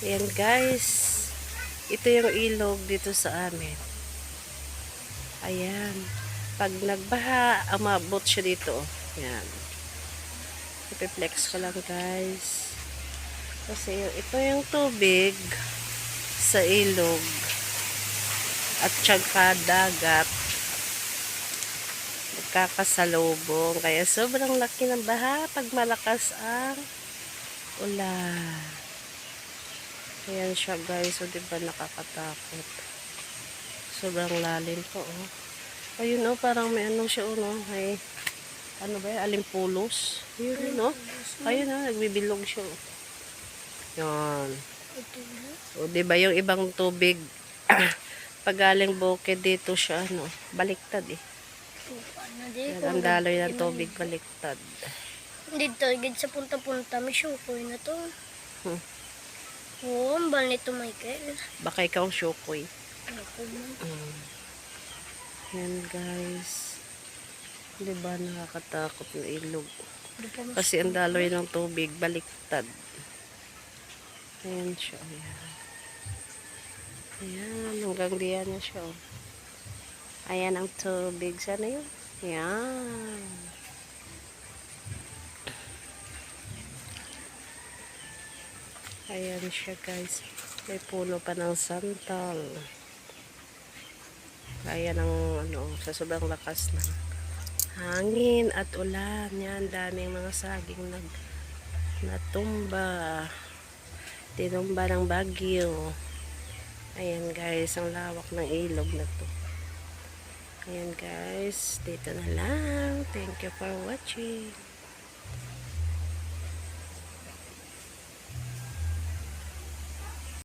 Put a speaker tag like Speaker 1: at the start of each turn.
Speaker 1: Ayan guys. Ito yung ilog dito sa amin. Ayan. Pag nagbaha, umabot siya dito. Ayan. Ipiplex ko lang guys. Kasi ito yung tubig sa ilog. At saka dagat. Nagkakasalubong. Kaya sobrang laki ng baha pag malakas ang ulan. Ayan siya guys. So diba nakakatakot. Sobrang lalim po oh. Ayun oh, parang may ano siya oh no. May ano ba yan? Alimpulos. Ayun no. Ayun oh, nagbibilog siya oh. Yan. O diba yung ibang tubig pag galing bukid dito siya ano, baliktad eh. Yan, ang daloy ng tubig baliktad.
Speaker 2: Dito, gid sa punta-punta, may syukoy na to. Oo, ang bal nito, Michael.
Speaker 1: Baka ikaw ang syukoy.
Speaker 2: Ako man.
Speaker 1: Yan guys. Diba nakakatakot na ilog.
Speaker 2: Di pa mas-
Speaker 1: Kasi ang daloy ng tubig baliktad. Ayan siya. Ayan. Ayan. Hanggang diyan na siya. Oh. Ayan ang tubig. Sana yun? Ayan. Ayan siya guys. May puno pa ng santal. Ayan ang ano, sa sobrang lakas ng hangin at ulan. Yan, daming mga saging natumba. Tinumba ng bagyo. Ayan guys, ang lawak ng ilog na to. Ayan guys, dito na lang. Thank you for watching.